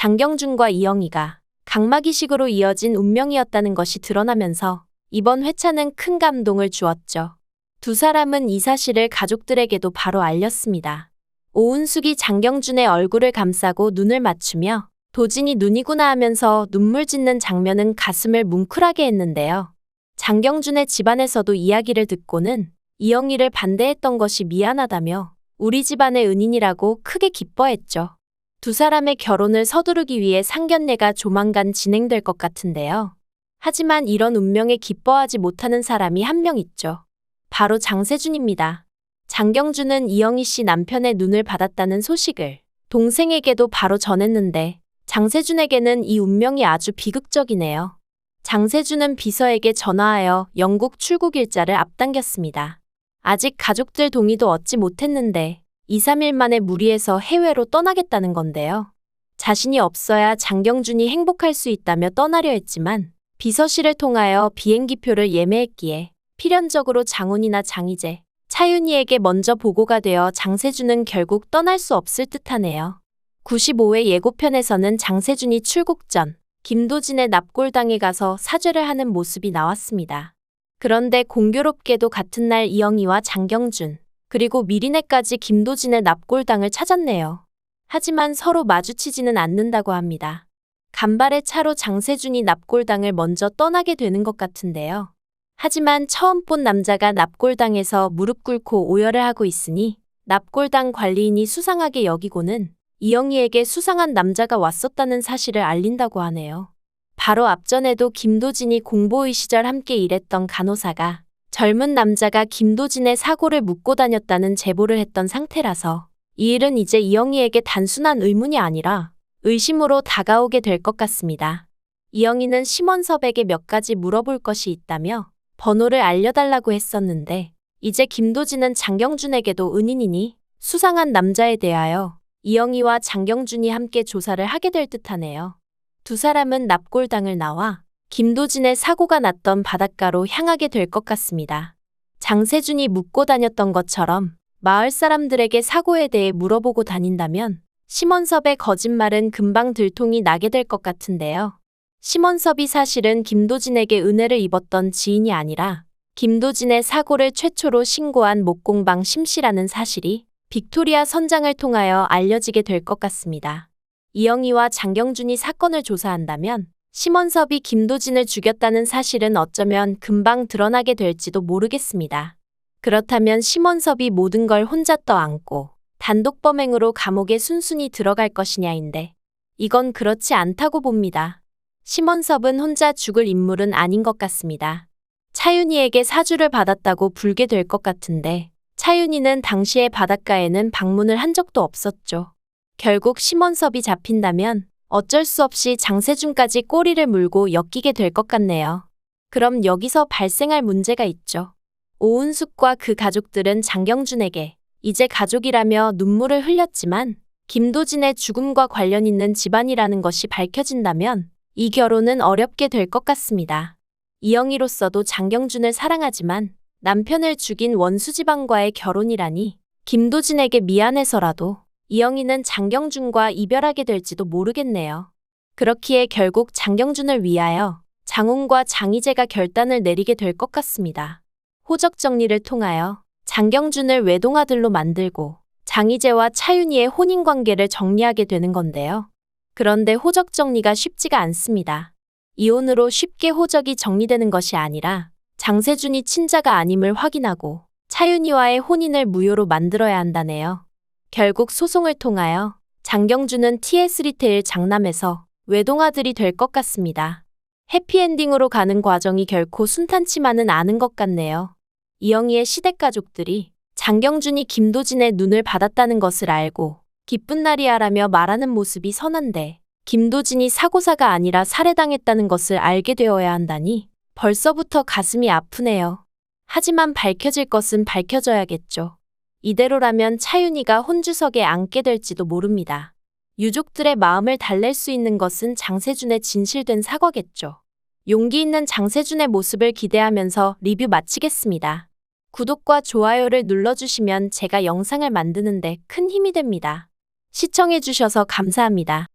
장경준과 이영희가 각마기식으로 이어진 운명이었다는 것이 드러나면서 이번 회차는 큰 감동을 주었죠. 두 사람은 이 사실을 가족들에게도 바로 알렸습니다. 오은숙이 장경준의 얼굴을 감싸고 눈을 맞추며 도진이 눈이구나 하면서 눈물 짓는 장면은 가슴을 뭉클하게 했는데요. 장경준의 집안에서도 이야기를 듣고는 이영희를 반대했던 것이 미안하다며 우리 집안의 은인이라고 크게 기뻐했죠. 두 사람의 결혼을 서두르기 위해 상견례가 조만간 진행될 것 같은데요. 하지만 이런 운명에 기뻐하지 못하는 사람이 한 명 있죠. 바로 장세준입니다. 장경준은 이영희 씨 남편의 눈을 받았다는 소식을 동생에게도 바로 전했는데 장세준에게는 이 운명이 아주 비극적이네요. 장세준은 비서에게 전화하여 영국 출국 일자를 앞당겼습니다. 아직 가족들 동의도 얻지 못했는데 2, 3일 만에 무리해서 해외로 떠나겠다는 건데요. 자신이 없어야 장경준이 행복할 수 있다며 떠나려 했지만 비서실을 통하여 비행기표를 예매했기에 필연적으로 장훈이나 장희재, 차윤희에게 먼저 보고가 되어 장세준은 결국 떠날 수 없을 듯하네요. 95회 예고편에서는 장세준이 출국 전 김도진의 납골당에 가서 사죄를 하는 모습이 나왔습니다. 그런데 공교롭게도 같은 날 이영희와 장경준, 그리고 미리네까지 김도진의 납골당을 찾았네요. 하지만 서로 마주치지는 않는다고 합니다. 간발의 차로 장세준이 납골당을 먼저 떠나게 되는 것 같은데요. 하지만 처음 본 남자가 납골당에서 무릎 꿇고 오열을 하고 있으니 납골당 관리인이 수상하게 여기고는 이영희에게 수상한 남자가 왔었다는 사실을 알린다고 하네요. 바로 앞전에도 김도진이 공보의 시절 함께 일했던 간호사가 젊은 남자가 김도진의 사고를 묻고 다녔다는 제보를 했던 상태라서 이 일은 이제 이영희에게 단순한 의문이 아니라 의심으로 다가오게 될 것 같습니다. 이영희는 심원섭에게 몇 가지 물어볼 것이 있다며 번호를 알려달라고 했었는데 이제 김도진은 장경준에게도 은인이니 수상한 남자에 대하여 이영희와 장경준이 함께 조사를 하게 될 듯하네요. 두 사람은 납골당을 나와 김도진의 사고가 났던 바닷가로 향하게 될 것 같습니다. 장세준이 묻고 다녔던 것처럼 마을 사람들에게 사고에 대해 물어보고 다닌다면 심원섭의 거짓말은 금방 들통이 나게 될 것 같은데요. 심원섭이 사실은 김도진에게 은혜를 입었던 지인이 아니라 김도진의 사고를 최초로 신고한 목공방 심씨라는 사실이 빅토리아 선장을 통하여 알려지게 될 것 같습니다. 이영희와 장경준이 사건을 조사한다면 심원섭이 김도진을 죽였다는 사실은 어쩌면 금방 드러나게 될지도 모르겠습니다. 그렇다면 심원섭이 모든 걸 혼자 떠안고 단독 범행으로 감옥에 순순히 들어갈 것이냐인데 이건 그렇지 않다고 봅니다. 심원섭은 혼자 죽을 인물은 아닌 것 같습니다. 차윤희에게 사주를 받았다고 불게 될 것 같은데 차윤희는 당시에 바닷가에는 방문을 한 적도 없었죠. 결국 심원섭이 잡힌다면 어쩔 수 없이 장세준까지 꼬리를 물고 엮이게 될 것 같네요. 그럼 여기서 발생할 문제가 있죠. 오은숙과 그 가족들은 장경준에게 이제 가족이라며 눈물을 흘렸지만 김도진의 죽음과 관련 있는 집안이라는 것이 밝혀진다면 이 결혼은 어렵게 될 것 같습니다. 이영희로서도 장경준을 사랑하지만 남편을 죽인 원수지방과의 결혼이라니 김도진에게 미안해서라도 이영희는 장경준과 이별하게 될지도 모르겠네요. 그렇기에 결국 장경준을 위하여 장훈과 장희재가 결단을 내리게 될 것 같습니다. 호적 정리를 통하여 장경준을 외동아들로 만들고 장희재와 차윤희의 혼인관계를 정리하게 되는 건데요. 그런데 호적 정리가 쉽지가 않습니다. 이혼으로 쉽게 호적이 정리되는 것이 아니라 장세준이 친자가 아님을 확인하고 차윤희와의 혼인을 무효로 만들어야 한다네요. 결국 소송을 통하여 장경준은 TS 리테일 장남에서 외동아들이 될 것 같습니다. 해피엔딩으로 가는 과정이 결코 순탄치만은 않은 것 같네요. 이영희의 시댁가족들이 장경준이 김도진의 눈을 받았다는 것을 알고 기쁜 날이야라며 말하는 모습이 선한데 김도진이 사고사가 아니라 살해당했다는 것을 알게 되어야 한다니 벌써부터 가슴이 아프네요. 하지만 밝혀질 것은 밝혀져야겠죠. 이대로라면 차윤희가 혼주석에 앉게 될지도 모릅니다. 유족들의 마음을 달랠 수 있는 것은 장세준의 진실된 사과겠죠. 용기 있는 장세준의 모습을 기대하면서 리뷰 마치겠습니다. 구독과 좋아요를 눌러주시면 제가 영상을 만드는데 큰 힘이 됩니다. 시청해주셔서 감사합니다.